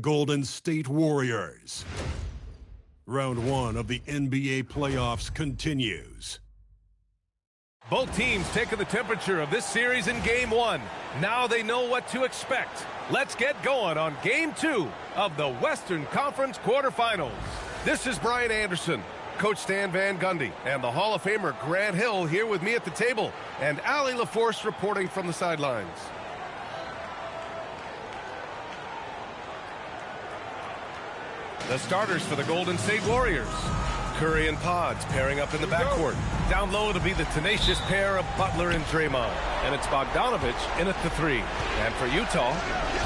Golden State Warriors. Round one of the NBA playoffs continues. Both teams taking the temperature of this series in Game 1. Now they know what to expect. Let's get going on Game 2 of the Western Conference quarterfinals. This is Brian Anderson, Coach Stan Van Gundy, and the Hall of Famer Grant Hill here with me at the table, and Allie LaForce reporting from the sidelines. The starters for the Golden State Warriors. Curry and Pods pairing up in the backcourt. Down low, it'll be the tenacious pair of Butler and Draymond. And it's Bogdanovich in at the 3. And for Utah,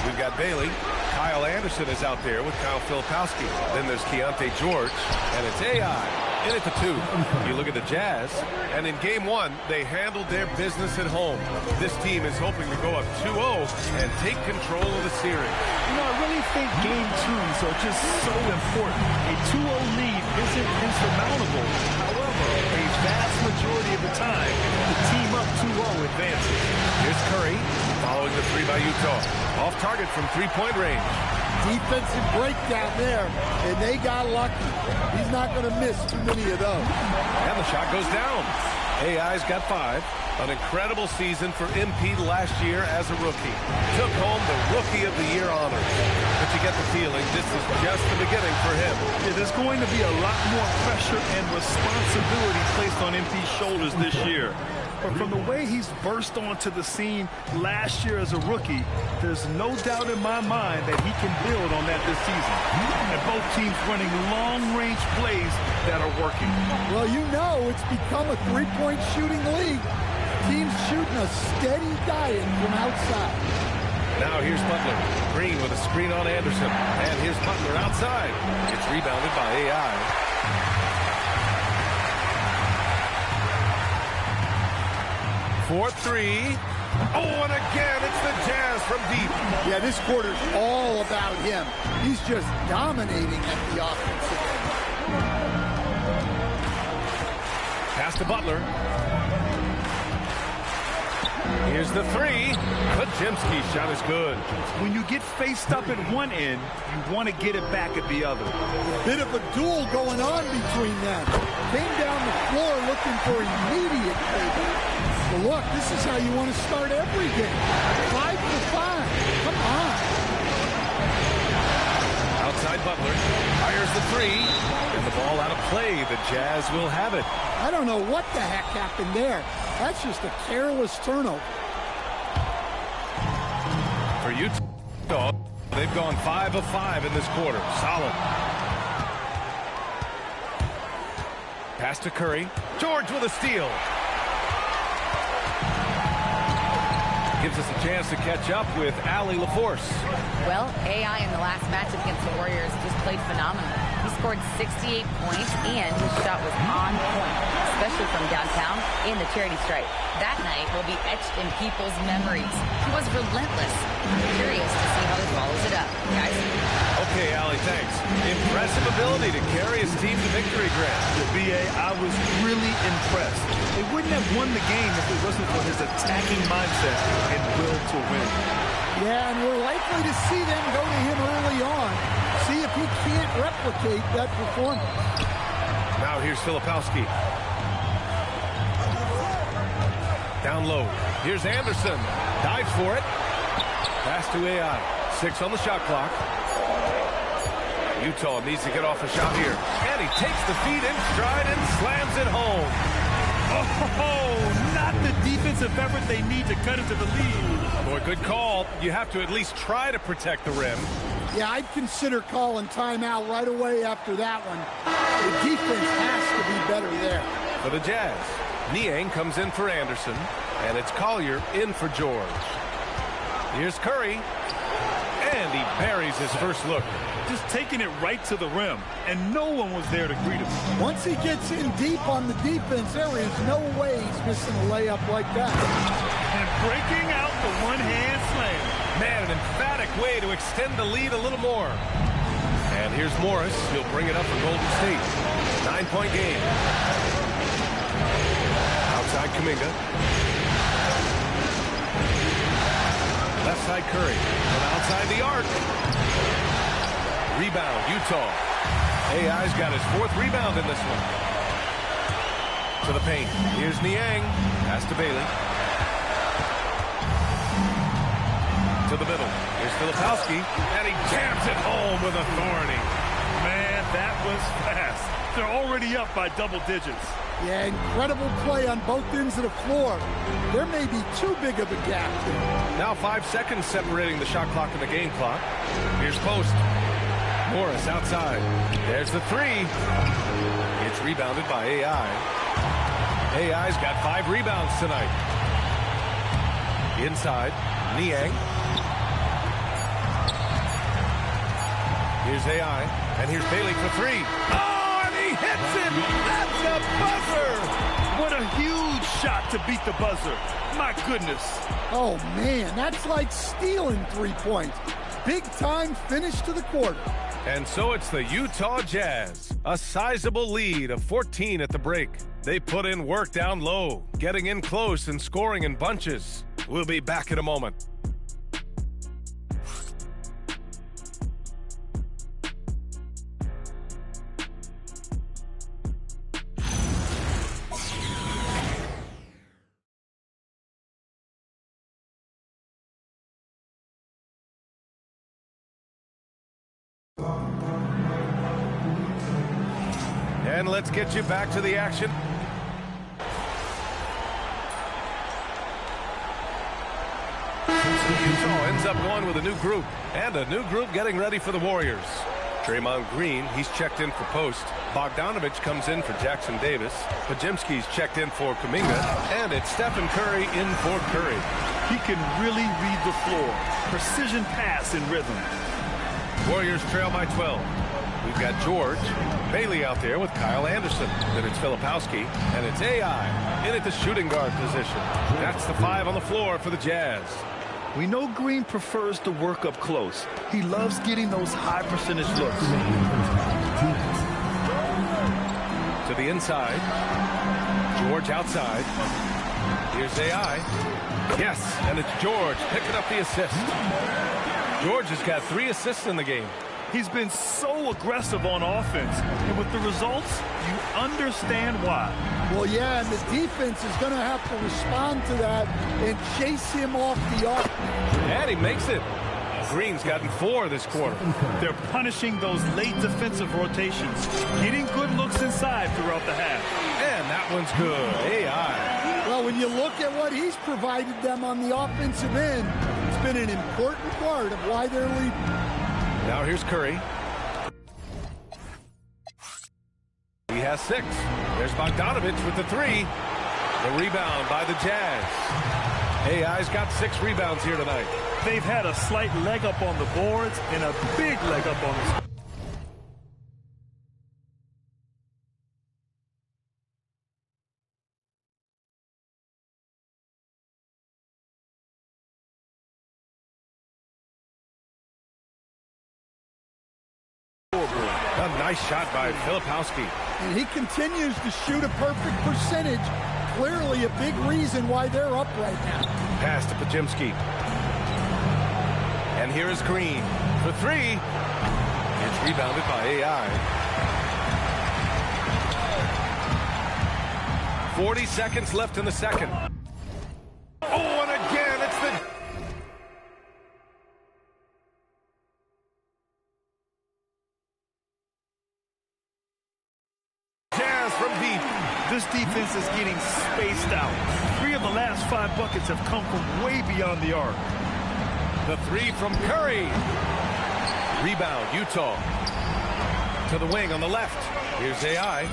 we've got Bailey. Kyle Anderson is out there with Kyle Filipowski. Then there's Keontae George. And it's AI in at the 2. You look at the Jazz, and in Game 1, they handled their business at home. This team is hoping to go up 2-0 and take control of the series. You know, I really think Game 2s are just so important. A 2-0 lead isn't insurmountable. However, a vast majority of the time, the team up 2-0 advances. Here's Curry, following the 3 by Utah. Off target from three-point range. Defensive breakdown there, and they got lucky. He's not going to miss too many of those. And the shot goes down. AI's got 5. An incredible season for MP last year as a rookie. Took home the Rookie of the Year honors. But you get the feeling this is just the beginning for him. Yeah, there's going to be a lot more pressure and responsibility placed on MP's shoulders this year. But from the way he's burst onto the scene last year as a rookie, there's no doubt in my mind that he can build on that this season. And both teams running long-range plays that are working. Well, you know it's become a three-point shooting league. Teams shooting a steady diet from outside. Now here's Butler. Green with a screen on Anderson. And here's Butler outside. It's rebounded by AI. For 3. Oh, and again, it's the Jazz from deep. Yeah, this quarter's all about him. He's just dominating at the offensive end. Pass to Butler. Here's the 3. Podziemski's shot is good. When you get faced up at one end, you want to get it back at the other. Bit of a duel going on between them. Came down the floor looking for immediate payback. Well, look, this is how you want to start every game. 5 for 5. Come on. Outside Butler. Fires the 3. And the ball out of play. The Jazz will have it. I don't know what the heck happened there. That's just a careless turnover. For Utah, they've gone 5 of 5 in this quarter. Solid. Pass to Curry. George with a steal. Gives us a chance to catch up with Allie LaForce. Well, AI in the last matchup against the Warriors just played phenomenal. He scored 68 points, and his shot was on point, especially from downtown in the charity stripe. That night will be etched in people's memories. He was relentless. I'm curious to see how he follows it up. Guys? Okay, Allie, thanks. Impressive ability to carry his team to victory, Grant. The BA, I was really impressed. They wouldn't have won the game if it wasn't for his attacking mindset and will to win. Yeah, and we're likely to see them go to him early on. See if he can't replicate that performance. Now here's Filipowski. Down low. Here's Anderson. Dives for it. Pass to AI. 6 on the shot clock. Utah needs to get off a shot here. And he takes the feed in stride and slams it home. Oh, not the defensive effort they need to cut into the lead. Boy, good call. You have to at least try to protect the rim. Yeah, I'd consider calling timeout right away after that one. The defense has to be better there. For the Jazz, Niang comes in for Anderson, and it's Collier in for George. Here's Curry, and he buries his first look. Just taking it right to the rim, and no one was there to greet him. Once he gets in deep on the defense, there is no way he's missing a layup like that. And breaking out the one-hand slam. Man, an emphatic way to extend the lead a little more. And here's Morris. He'll bring it up for Golden State. 9-point game. Outside Kuminga. Left side Curry. From outside the arc. Rebound, Utah. AI's got his 4th rebound in this one. To the paint. Here's Niang. Pass to Bailey. To the middle. Here's Filipowski. And he jams it home with authority. Man, that was fast. They're already up by double digits. Yeah, incredible play on both ends of the floor. There may be too big of a gap there. Now 5 seconds separating the shot clock and the game clock. Here's Post. Morris outside. There's the 3. It's rebounded by AI. AI's got 5 rebounds tonight. Inside, Niang. Here's AI, and here's Bailey for 3. Oh, and he hits it! That's the buzzer! What a huge shot to beat the buzzer. My goodness. Oh, man, that's like stealing 3 points. Big time finish to the quarter. And so it's the Utah Jazz, a sizable lead of 14 at the break. They put in work down low, getting in close and scoring in bunches. We'll be back in a moment. And let's get you back to the action. Utah ends up going with a new group, and a new group getting ready for the Warriors. Draymond Green, he's checked in for Post. Bogdanovich comes in for Jackson Davis. Podziemski's checked in for Kuminga, and it's Stephen Curry in for Curry. He can really read the floor. Precision pass in rhythm. Warriors trail by 12. We've got George, Bailey out there with Kyle Anderson. Then it's Filipowski, and it's AI in at the shooting guard position. That's the 5 on the floor for the Jazz. We know Green prefers to work up close. He loves getting those high percentage looks. To the inside. George outside. Here's AI. Yes, and it's George picking up the assist. George has got 3 assists in the game. He's been so aggressive on offense, and with the results, you understand why. Well, yeah, and the defense is going to have to respond to that and chase him off the offense. And he makes it. Green's gotten 4 this quarter. They're punishing those late defensive rotations, getting good looks inside throughout the half. And that one's good. AI. Well, when you look at what he's provided them on the offensive end, it's been an important part of why they're leading. Now here's Curry. He has 6. There's Bogdanovich with the 3. The rebound by the Jazz. AI's got 6 rebounds here tonight. They've had a slight leg up on the boards and a big leg up on the... A nice shot by Filipowski. And he continues to shoot a perfect percentage. Clearly a big reason why they're up right now. Pass to Podziemski. And here is Green for 3. It's rebounded by AI. 40 seconds left in the second. Oh, and again, it's the... Jazz from deep. This defense is getting spaced out. 3 of the last 5 buckets have come from way beyond the arc. The 3 from Curry. Rebound, Utah. To the wing on the left. Here's AI.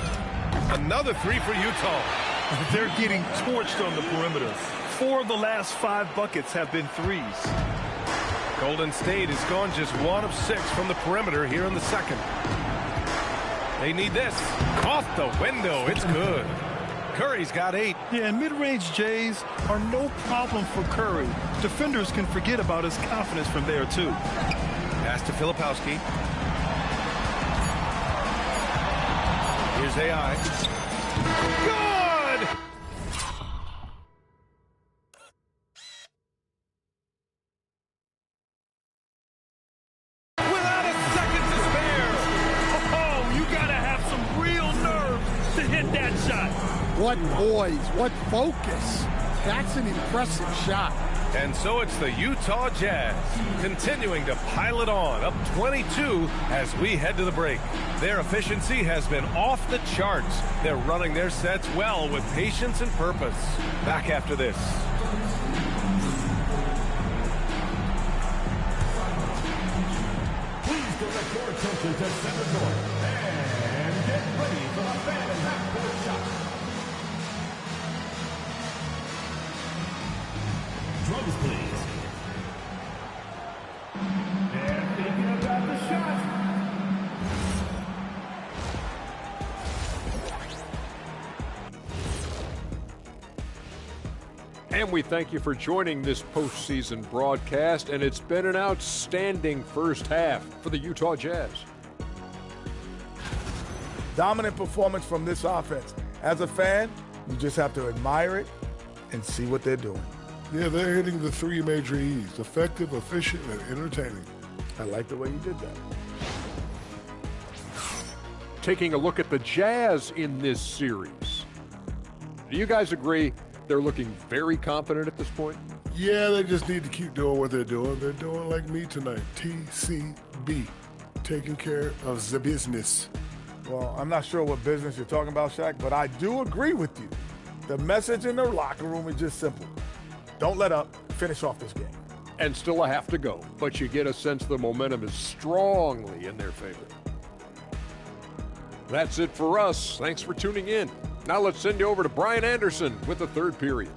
Another 3 for Utah. They're getting torched on the perimeter. 4 of the last 5 buckets have been threes. Golden State has gone just 1 of 6 from the perimeter here in the second. They need this. Off the window. It's good. Curry's got 8. Yeah, and mid-range Jays are no problem for Curry. Defenders can forget about his confidence from there, too. Pass to Filipowski. Here's AI. Good! Without a second to spare. What poise, what focus. That's an impressive shot. And so it's the Utah Jazz continuing to pile it on, up 22 as we head to the break. Their efficiency has been off the charts. They're running their sets well with patience and purpose. Back after this. Please direct your attention to center court and get ready for the fan and half-court shot. Drums, please. They're thinking about the shot. And we thank you for joining this postseason broadcast, and it's been an outstanding first half for the Utah Jazz. Dominant performance from this offense. As a fan, you just have to admire it and see what they're doing. Yeah, they're hitting the three major E's: effective, efficient, and entertaining. I like the way you did that. Taking a look at the Jazz in this series. Do you guys agree they're looking very confident at this point? Yeah, they just need to keep doing what they're doing. They're doing like me tonight. TCB, taking care of the business. Well, I'm not sure what business you're talking about, Shaq, but I do agree with you. The message in the locker room is just simple. Don't let up. Finish off this game. And still a half to go, but you get a sense the momentum is strongly in their favor. That's it for us. Thanks for tuning in. Now let's send you over to Brian Anderson with the third period.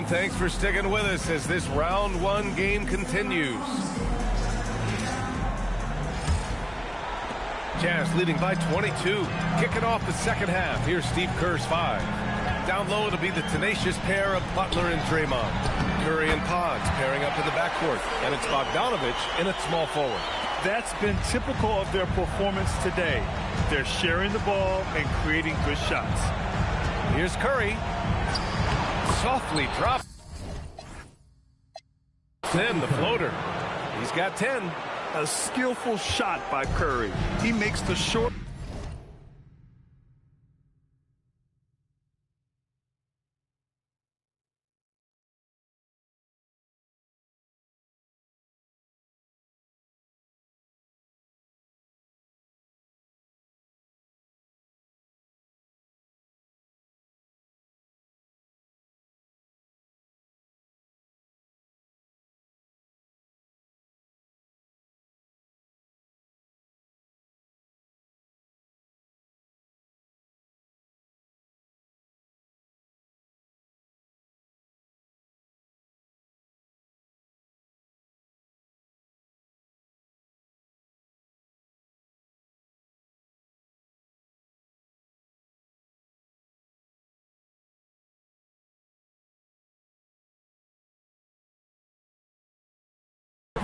And thanks for sticking with us as this round one game continues. Jazz leading by 22. Kicking off the second half. Here's Steve Kerr's 5. Down low, it'll be the tenacious pair of Butler and Draymond. Curry and Pods pairing up in the backcourt. And it's Bogdanovich in at small forward. That's been typical of their performance today. They're sharing the ball and creating good shots. Here's Curry. Softly dropped. Then the floater. He's got 10. A skillful shot by Curry. He makes the short.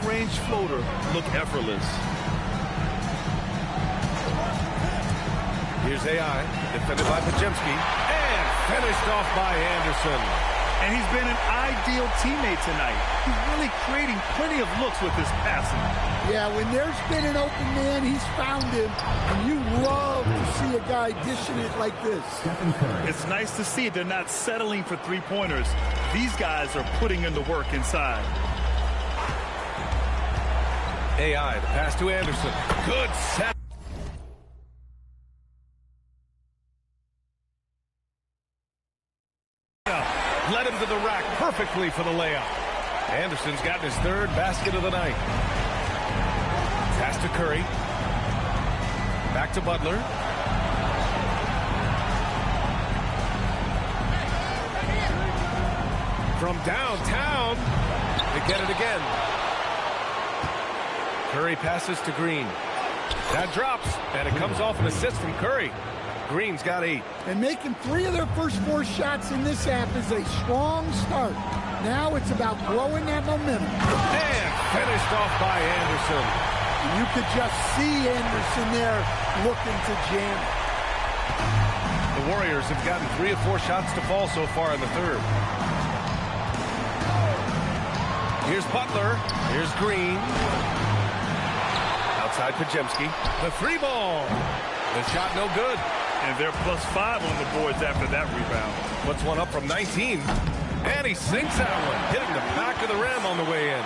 Range floater look effortless. Here's AI, defended by Podziemski, and finished off by Anderson. And he's been an ideal teammate tonight. He's really creating plenty of looks with his passing. Yeah, when there's been an open man, he's found him. And you love to see a guy dishing it like this. It's nice to see they're not settling for three-pointers. These guys are putting in the work inside. AI, the pass to Anderson. Good set. Led him to the rack perfectly for the layup. Anderson's gotten his third basket of the night. Pass to Curry. Back to Butler. From downtown, they get it again. Curry passes to Green. That drops, and it comes off an assist from Curry. Green's got 8. And making 3 of their first 4 shots in this half is a strong start. Now it's about growing that momentum. And finished off by Anderson. You could just see Anderson there looking to jam. The Warriors have gotten 3 of 4 shots to fall so far in the third. Here's Butler. Here's Green. Outside Podziemski. The 3-ball. The shot no good. And they're +5 on the boards after that rebound. Puts one up from 19. And he sinks that one, hitting the back of the rim on the way in.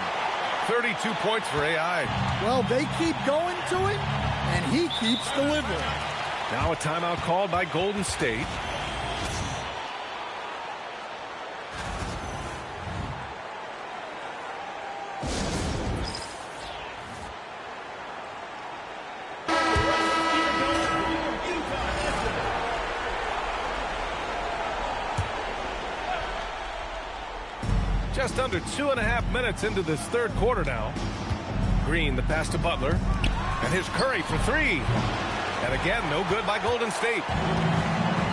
32 points for AI. Well, they keep going to him, and he keeps delivering. Now a timeout called by Golden State. Just under 2.5 minutes into this third quarter now. Green, the pass to Butler. And here's Curry for 3. And again, no good by Golden State.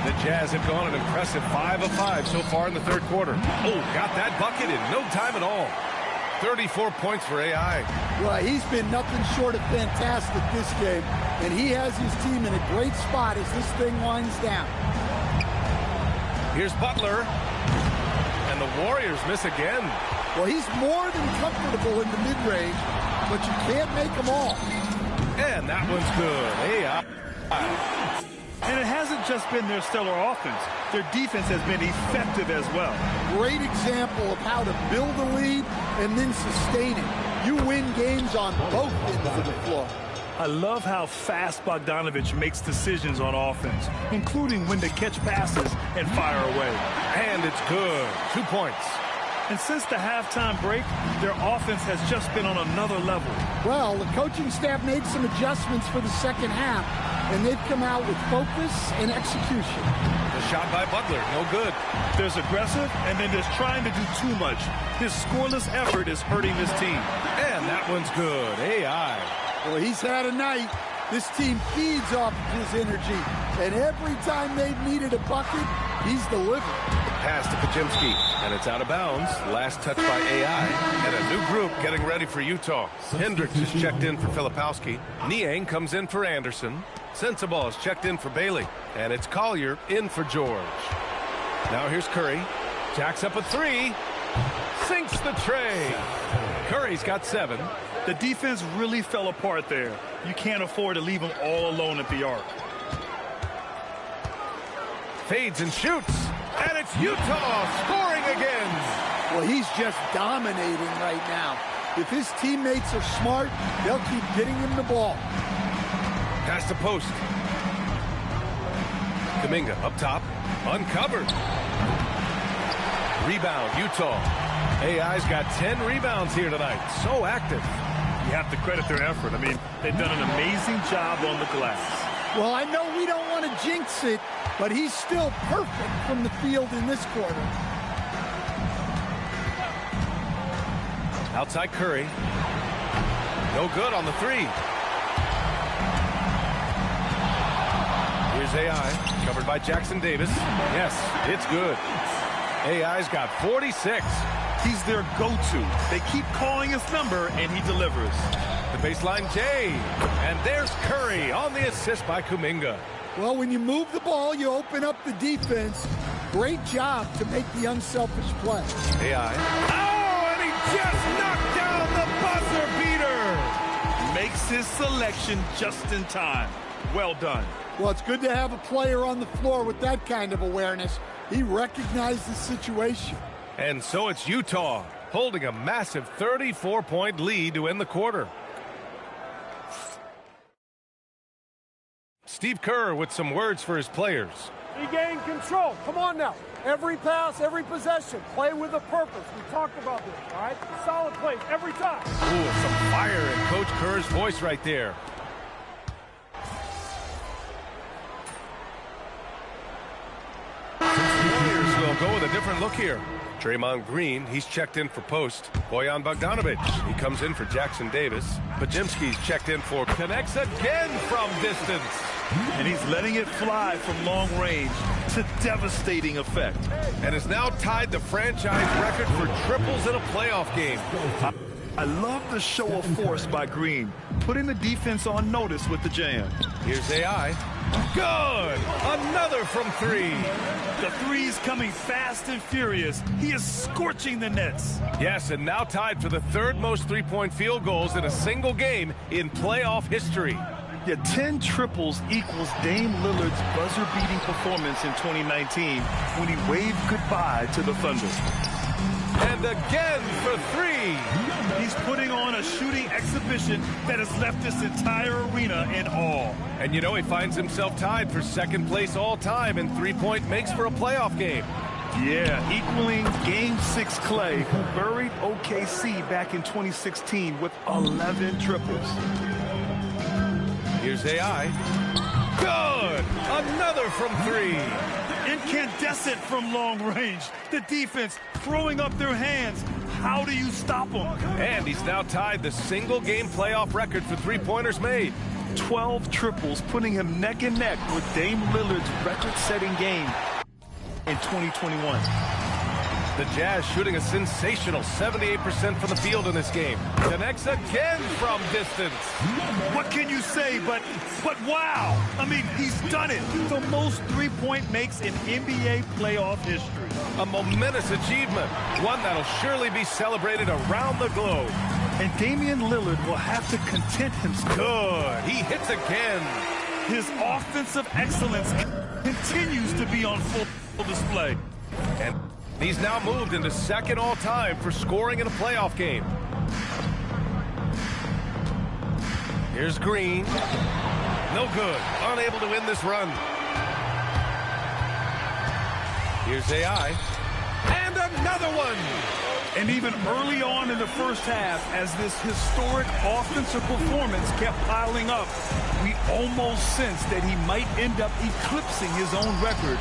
The Jazz have gone an impressive 5 of 5 so far in the third quarter. Oh, got that bucket in no time at all. 34 points for AI. Well, he's been nothing short of fantastic this game. And he has his team in a great spot as this thing winds down. Here's Butler. And the Warriors miss again. Well, he's more than comfortable in the mid-range, but you can't make them all. And that one's good. AI. And it hasn't just been their stellar offense. Their defense has been effective as well. Great example of how to build a lead and then sustain it. You win games on both ends of the floor. I love how fast Bogdanovich makes decisions on offense, including when to catch passes and fire away. And it's good. 2 points. And since the halftime break, their offense has just been on another level. Well, the coaching staff made some adjustments for the second half, and they've come out with focus and execution. The shot by Butler, no good. There's aggressive, and then there's trying to do too much. His scoreless effort is hurting this team. And that one's good. AI. Well, he's had a night. This team feeds off of his energy, and every time they've needed a bucket, he's delivered. Pass to Kajimski, and it's out of bounds. Last touch by AI, and a new group getting ready for Utah. Hendricks is checked in for Filipowski. Niang comes in for Anderson. Sensabaugh is checked in for Bailey, and it's Collier in for George. Now here's Curry. Jacks up a three. Sinks the tray. Curry's got 7. The defense really fell apart there. You can't afford to leave them all alone at the arc. Fades and shoots, and it's Utah scoring again. Well, he's just dominating right now. If his teammates are smart, they'll keep getting him the ball. Pass to post. Kuminga up top, uncovered. Rebound, Utah. AI's got 10 rebounds here tonight. So active. You have to credit their effort. I mean, they've done an amazing job on the glass. Well, I know we don't want to jinx it, but he's still perfect from the field in this quarter. Outside Curry. No good on the three. Here's AI, covered by Jackson Davis. Yes, it's good. AI's got 46. He's their go-to. They keep calling his number, and he delivers. The baseline J. And there's Curry on the assist by Kuminga. Well, when you move the ball, you open up the defense. Great job to make the unselfish play. AI. Oh, and he just knocked down the buzzer beater. Makes his selection just in time. Well done. Well, it's good to have a player on the floor with that kind of awareness. He recognized the situation. And so it's Utah holding a massive 34-point lead to end the quarter. Steve Kerr with some words for his players. Regain control. Come on now. Every pass, every possession. Play with a purpose. We talked about this, all right? Solid plays every time. Ooh, some fire in Coach Kerr's voice right there. Warriors will go with a different look here. Draymond Green, he's checked in for post. Bojan Bogdanovic, he comes in for Jackson Davis. Pajimski's checked in for connects again from distance. And he's letting it fly from long range to devastating effect. And has now tied the franchise record for triples in a playoff game. I love the show of force by Green, putting the defense on notice with the jam. Here's AI. Good! Another from three. The three's coming fast and furious. He is scorching the nets. Yes, and now tied for the third most three-point field goals in a single game in playoff history. Yeah, 10 triples equals Dame Lillard's buzzer-beating performance in 2019 when he waved goodbye to the Thunder. And again for three. He's putting on a shooting exhibition that has left this entire arena in awe. And you know, he finds himself tied for second place all time in three-point makes for a playoff game. Yeah, equaling Game 6 Clay, who buried OKC back in 2016 with 11 triples. Here's AI. Good! Another from three. Incandescent from long range. The defense throwing up their hands. How do you stop them? And he's now tied the single-game playoff record for three-pointers made. 12 triples, putting him neck and neck with Dame Lillard's record-setting game in 2021. The Jazz shooting a sensational 78% from the field in this game. Connects again from distance. What can you say but wow? I mean, he's done it. The most three-point makes in NBA playoff history. A momentous achievement, one that'll surely be celebrated around the globe. And Damian Lillard will have to content himself. Good. He hits again. His offensive excellence continues to be on full display. And he's now moved into second all-time for scoring in a playoff game. Here's Green. No good. Unable to win this run. Here's AI. And another one. And even early on in the first half, as this historic offensive performance kept piling up, we almost sensed that he might end up eclipsing his own record,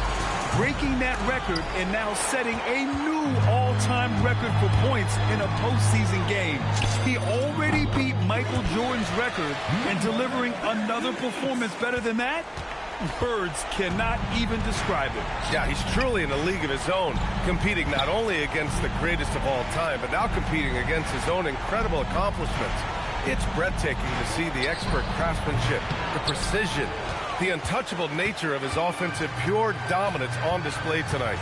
breaking that record and now setting a new all-time record for points in a postseason game. He already beat Michael Jordan's record, and delivering another performance better than that? Words cannot even describe it. Yeah, he's truly in a league of his own, competing not only against the greatest of all time, but now competing against his own incredible accomplishments. It's breathtaking to see the expert craftsmanship, the precision, the untouchable nature of his offensive pure dominance on display tonight.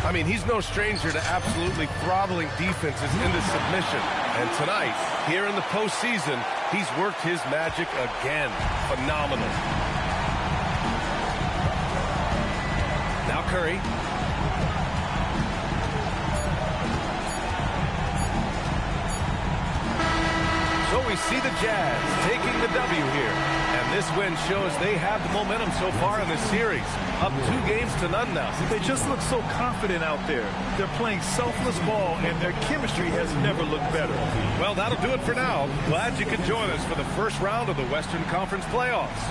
I mean, he's no stranger to absolutely throttling defenses into submission. And tonight, here in the postseason, he's worked his magic again. Phenomenal. Now Curry. So we see the Jazz taking the W here. And this win shows they have the momentum so far in this series. Up 2-0 now. They just look so confident out there. They're playing selfless ball, and their chemistry has never looked better. Well, that'll do it for now. Glad you could join us for the first round of the Western Conference playoffs.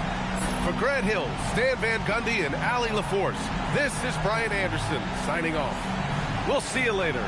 For Grant Hill, Stan Van Gundy, and Allie LaForce, this is Brian Anderson signing off. We'll see you later.